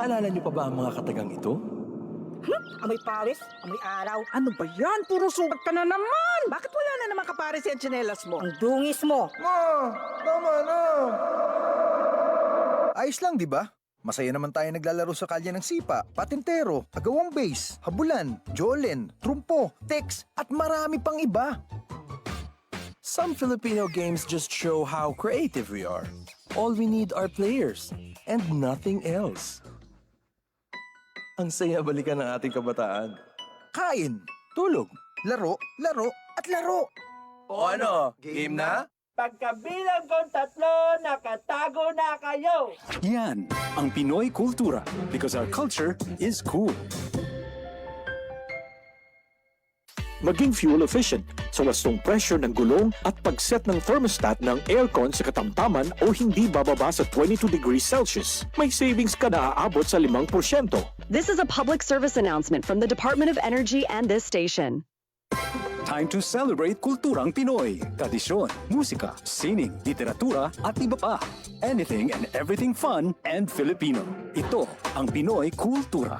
Naalala niyo pa ba ang mga katagang ito? Amoy Paris, amoy araw. Ano ba yan? Puro sugat ka na naman! Bakit wala na naman kapares yung tsinelas mo? Ang dungis mo. Ma, tama na. Ayos lang, di ba? Masaya naman tayo naglalaro sa kalye ng sipa, patintero, agawang base, habulan, jolen, trumpo, text, at marami pang iba. Some Filipino games just show how creative we are. All we need are players and nothing else. Ang saya balikan ng ating kabataan. Kain, Tulog. laro, laro, at laro. O ano, game na? Pagkabilang kong 3, nakatago na kayo! Yan ang Pinoy kultura because our culture is cool. Maging fuel efficient sa wastong pressure ng gulong at pag-set ng thermostat ng aircon sa katamtaman o hindi bababa sa 22 degrees Celsius. May savings ka na aabot sa 5%. This is a public service announcement from the Department of Energy and this station. Time to celebrate kulturang Pinoy. Tradisyon, musika, sining, literatura at iba pa. Anything and everything fun and Filipino. Ito ang Pinoy kultura.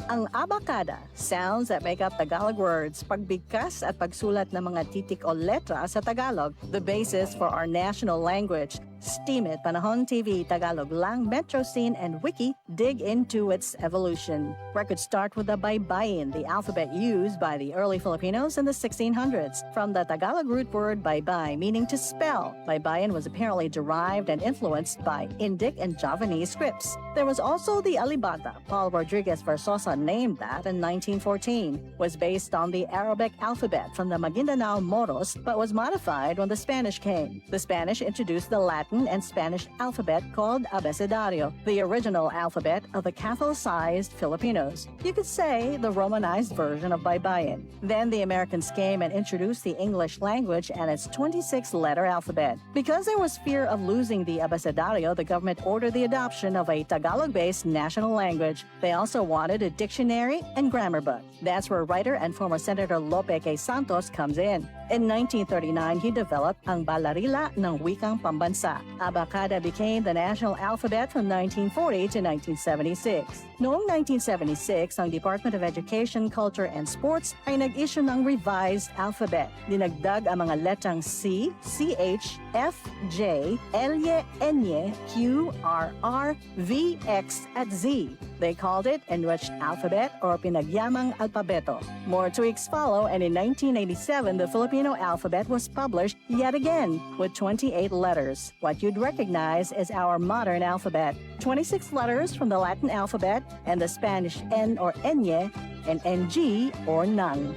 Ang abacada, sounds that make up Tagalog words, pagbigkas at pagsulat ng mga titik o letra sa Tagalog, the basis for our national language. Steam It, Panahon TV, Tagalog Lang, Metro Scene, and Wiki dig into its evolution. Records start with the baybayin, the alphabet used by the early Filipinos in the 1600s. From the Tagalog root word baybay, meaning to spell, baybayin was apparently derived and influenced by Indic and Javanese scripts. There was also the alibata. Paul Rodriguez Versosa named that in 1914. Was based on the Arabic alphabet from the Maguindanao Moros, but was modified when the Spanish came. The Spanish introduced the Latin and Spanish alphabet called abecedario, the original alphabet of the Catholicized Filipinos. You could say the Romanized version of Baybayin. Then the Americans came and introduced the English language and its 26-letter alphabet. Because there was fear of losing the abecedario, the government ordered the adoption of a Tagalog-based national language. They also wanted a dictionary and grammar book. That's where writer and former Senator Lope K. Santos comes in. In 1939, he developed ang Balarila ng Wikang Pambansa. Abacada became the national alphabet from 1940 to 1976. Noong 1976, ang Department of Education, Culture, and Sports ay nag-issue ng revised alphabet. Dinagdag ang mga letrang C, CH, F, J, L, N, Q, R, R, V, X, at Z. They called it Enriched Alphabet or Pinagyamang Alpabeto. More tweaks follow, and in 1987, the Filipino alphabet was published yet again with 28 letters. What you'd recognize is our modern alphabet. 26 letters from the Latin alphabet and the Spanish N or Enye and NG or nang.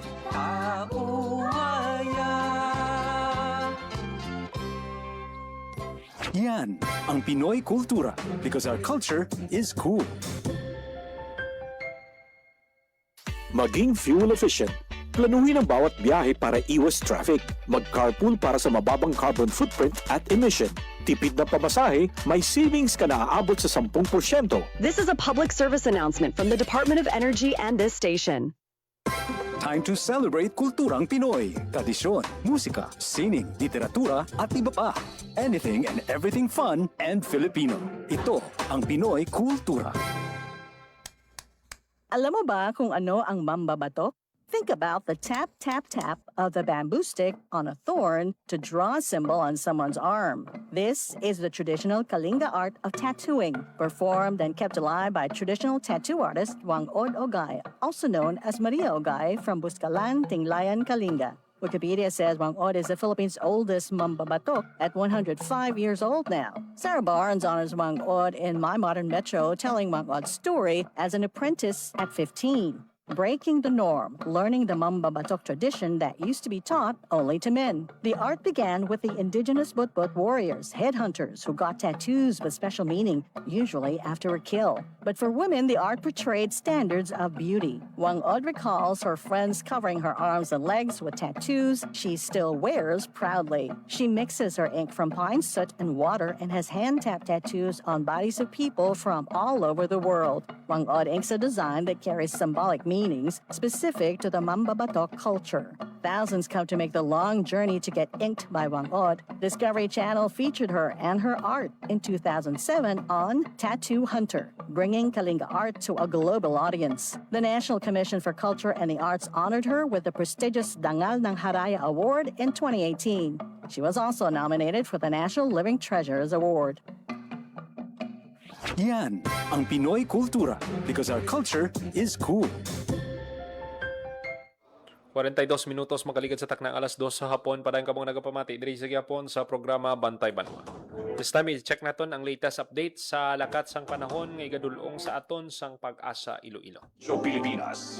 Yan ang Pinoy kultura because our culture is cool. Maging fuel efficient. Planuhin ang bawat biyahe para iwas traffic. Mag-carpool para sa mababang carbon footprint at emission. Tipid na pamasahe, may savings ka na aabot sa 10%. This is a public service announcement from the Department of Energy and this station. Time to celebrate kulturang Pinoy. Tradisyon, musika, sining, literatura at iba pa. Anything and everything fun and Filipino. Ito ang Pinoy kultura. Alam mo ba kung ano ang mambabatok? Think about the tap, tap, tap of the bamboo stick on a thorn to draw a symbol on someone's arm. This is the traditional Kalinga art of tattooing, performed and kept alive by traditional tattoo artist Wangod Ogay, also known as Maria Ogay from Buscalan, Tinglayan, Kalinga. Wikipedia says Wangod is the Philippines' oldest mambabatok at 105 years old now. Sarah Barnes honors Wangod in My Modern Metro, telling Wangod's story as an apprentice at 15. Breaking the norm, learning the mambabatok tradition that used to be taught only to men. The art began with the indigenous Butbut warriors, headhunters, who got tattoos with special meaning, usually after a kill. But for women, the art portrayed standards of beauty. Wangod recalls her friends covering her arms and legs with tattoos she still wears proudly. She mixes her ink from pine soot and water and has hand-tapped tattoos on bodies of people from all over the world. Wangod inks a design that carries symbolic meaning meanings specific to the Mambabatok culture. Thousands come to make the long journey to get inked by Wangod. Discovery Channel featured her and her art in 2007 on Tattoo Hunter, bringing Kalinga art to a global audience. The National Commission for Culture and the Arts honored her with the prestigious Dangal ng Haraya Award in 2018. She was also nominated for the National Living Treasures Award. Yan ang Pinoy kultura because our culture is cool. 42 minutos makaligid sa taknang alas 2 sa hapon padayon kabong nagapamati diri sa gyapon sa programa Bantay Banwa. This time i-check naton ang latest update sa lakat sang panahon nga igadulong sa aton sang Pag-asa Iloilo. Joe Pilipinas.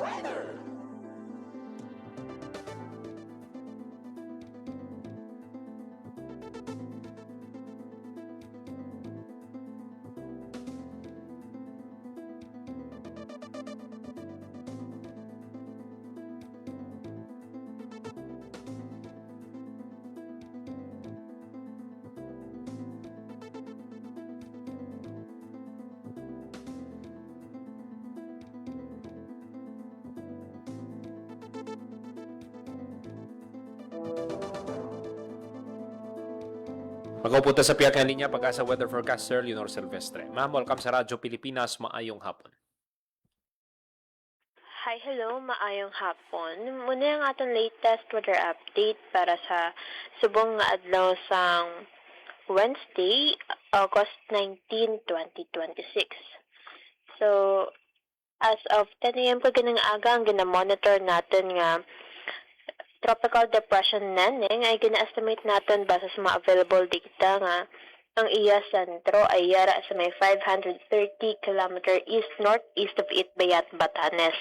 Magpupunta sa piyak nga linya Pag-asa Weather Forecaster Leonor Silvestre. Ma'am, welcome sa Radyo Pilipinas. Maayong hapon. Hi, hello. Maayong hapon. Muna yung atong latest weather update para sa subong nga adlaw sang Wednesday, August 19, 2026. So, as of 10 a.m. po ganang aga, ang ginamonitor natin nga Tropical Depression Neneng ay gina-estimate natin base sa mga available data nga ang iya sentro ay yara sa may 530 km east-northeast of Itbayat, Batanes.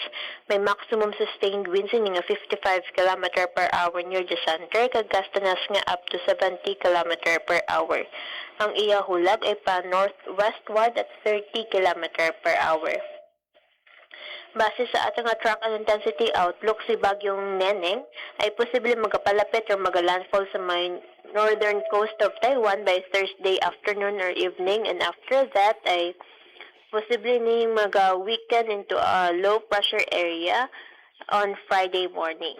May maximum sustained winds nga 55 km per hour near the center, kagastanas nga up to 70 km per hour. Ang iya hulag ay pa northwestward at 30 km per hour. Base sa atong track and intensity outlook, si Bagyong Neneng ay posible magapalapit o magalandfall sa may northern coast of Taiwan by Thursday afternoon or evening, and after that ay posible ni mag-weaken into a low pressure area on Friday morning.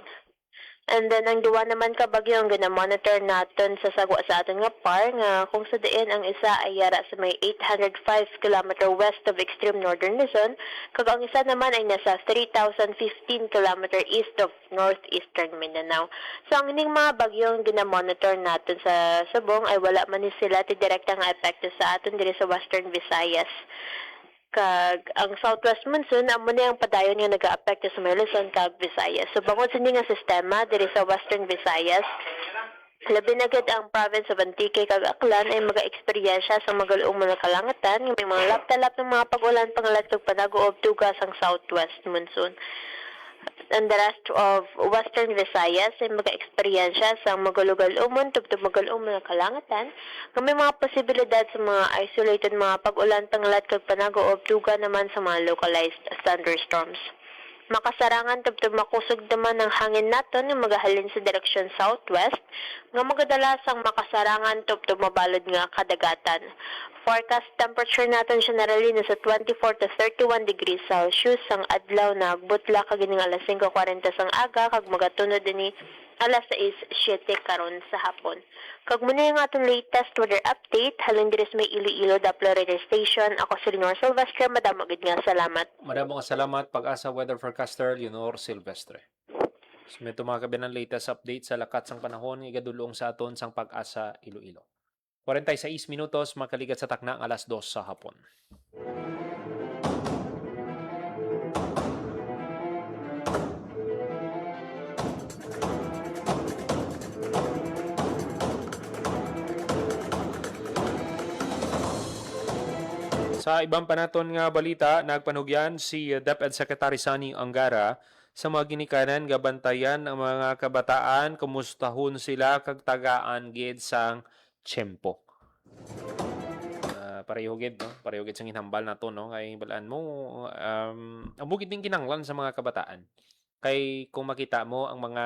And then, ang duwa naman ka bagyo ang gina-monitor natin sa sagwa sa aton nga par nga kung sa diin ang isa ay yara sa may 805 km west of extreme northern Luzon, kag ang isa naman ay nasa 3,015 km east of northeastern Mindanao. So, ang ining mga bagyong gina-monitor natin sa subong ay wala man ni sila ti direkta nga epekto sa aton diri sa Western Visayas. Kag ang southwest monsoon amo na ang padayon nga nagaapekto sa Luzon kag Visayas. So bangod sa nga sistema diri sa Western Visayas, labi na gid ang province of Antique kag Aklan ay maga-eksperyensya sa magaluong mga kalangatan nga may mga laptalap ng mga pag-ulan pangalat kag panaguob tugas ang southwest monsoon. And the rest of Western Visayas ay mag-eksperyensya sa magalugal-umon tubtub magaluong mga kalangatan nga may mga posibilidad sa mga isolated mga pag-ulan pangalat kag panaguob tuga naman sa mga localized thunderstorms. Makasarangan tubtub makusog naman ng hangin naton nga magahalin sa direksyon southwest nga magadalas ang makasarangan tubtub mabalod nga kadagatan. Forecast temperature natin generally nasa 24 to 31 degrees Celsius ang adlaw na butla kag gining alas 5:40 sang aga kag magatunod dinhi alas 6:07 karon sa hapon. Kag muna yung atong latest weather update halin diri sa may Iloilo Doppler Radio Station. Ako si Leonor Silvestre. Madamo gid nga salamat. Madamo nga salamat Pag-asa Weather Forecaster Leonor Silvestre. So, may tumakabi ng latest update sa lakat sang panahon nga igadulong sa aton sang Pag-asa Iloilo. 46 minutos makaligat sa takna ang alas 2 sa hapon. Sa ibang panaton nga balita, nagpanugyan si DepEd Secretary Sunny Angara sa mga ginikanan nga bantayan ang mga kabataan, kumustahon sila kag tagaan gid sang tiyempo. Pareho gid no, pareho gid sang hinambal nato no kay balaan mo ang bukid ding kinanglan sa mga kabataan. Kay kung makita mo ang mga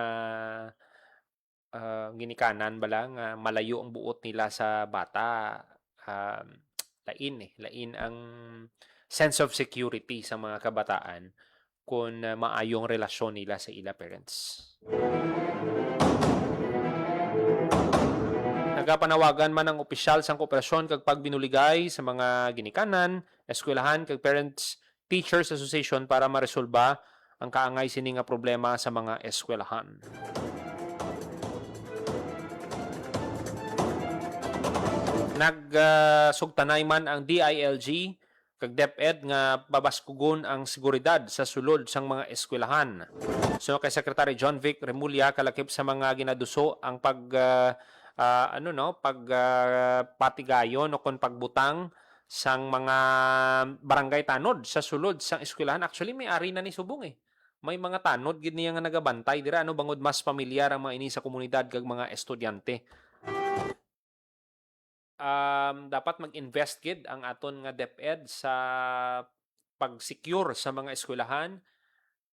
ginikanan bala nga malayo ang buot nila sa bata, lain ang sense of security sa mga kabataan kung maayong relasyon nila sa ila parents. Nagapanawagan man ang opisyal sang kooperasyon kag pagbinuligay sa mga ginikanan, eskwelahan kag Parents Teachers Association para maresolba ang kaangay sini nga problema sa mga eskwelahan. Nagsugtanay man ang DILG kag DepEd nga babaskugon ang seguridad sa sulod sang mga eskwelahan. So kay Secretary John Vic Remulla kalakip sa mga ginaduso ang patigayon o kon pagbutang sang mga barangay tanod sa sulod sang eskwelahan. Actually may ari na ni subong eh. May mga tanod gid niya nga nagabantay dira bangod mas pamilyar ang mga ini sa komunidad kag mga estudyante. Dapat mag-invest gid ang aton nga DepEd sa pag-secure sa mga eskwelahan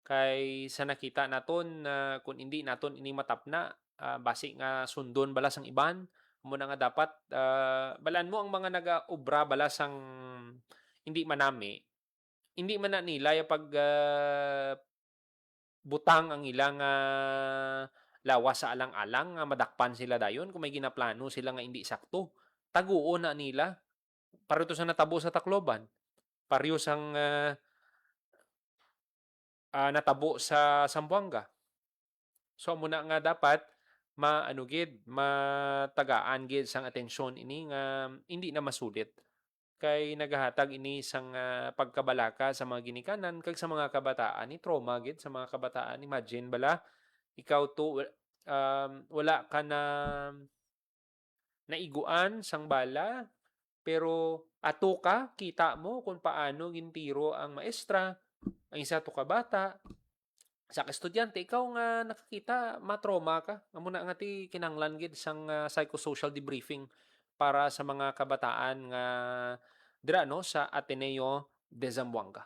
kay sa nakita naton kung hindi naton ini matapna basi nga sundon balas ang iban mo na nga dapat balaan mo ang mga naga-obra balas ang hindi manami hindi man na nila yung pag butang ang ilang lawas sa alang-alang nga madakpan sila dayon kung may ginaplano sila nga hindi sakto. Taguo na nila. Parito sa natabo sa Tacloban. Pareho sang natabo sa Zamboanga. So muna nga dapat matagaan gid sang atensyon ini nga hindi na masulit. Kay nagahatag ini sang pagkabalaka sa mga ginikanan kag sa mga kabataan ni trauma gid sa mga kabataan. Imagine bala ikaw to wala ka na naiguan sang bala pero ato ka kita mo kung paano gintiro ang maestra ang isa to ka bata sa estudyante ikaw nga nakakita matrauma ka amo na nga ti kinanglan gid sang psychosocial debriefing para sa mga kabataan nga dira sa Ateneo de Zamboanga.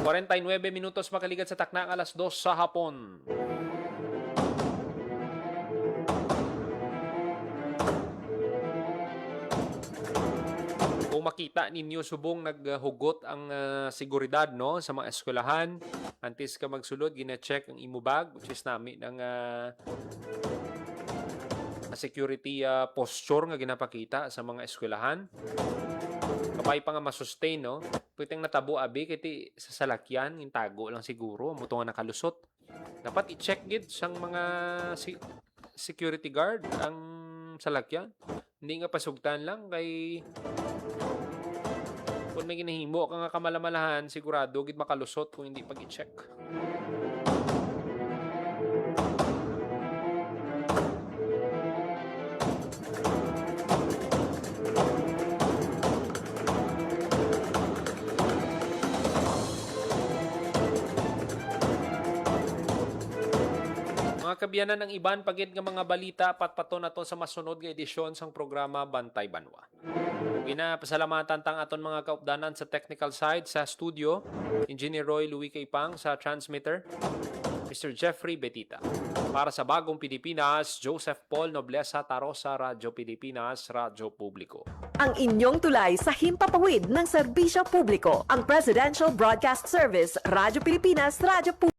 Sa 49 minutos makaligat sa takna ang 2:00 sa hapon. Kung makita ninyo subong naghugot ang seguridad sa mga eskwelahan, antes ka magsulod gina-check ang imo bag which is nami ng security posture nga ginapakita sa mga eskwelahan. Kapay pa nga masustain, pwedeng natabo abi kiti sa salakyan, yung tago lang siguro, muto nga nakalusot. Dapat i-check gid sang mga security guard ang salakyan. Hindi nga pasugtan lang kay kung may ginahimo ka nga kamalamalahan, sigurado gid makalusot kung hindi pag i-check. Mga kabiyanan ng iban pagid nga mga balita patpato nato sa masunod nga edisyon sang programa Bantay Banwa. Ginapasalamatan tang aton mga kaupdanan sa technical side sa studio, Engineer Roy Louis Kaipang sa transmitter, Mr. Jeffrey Betita. Para sa Bagong Pilipinas, Joseph Paul Noblesa Tarosa, Radyo Pilipinas, Radyo Publiko. Ang inyong tulay sa himpapawid ng serbisyo publiko, ang Presidential Broadcast Service, Radyo Pilipinas, Radyo Publiko.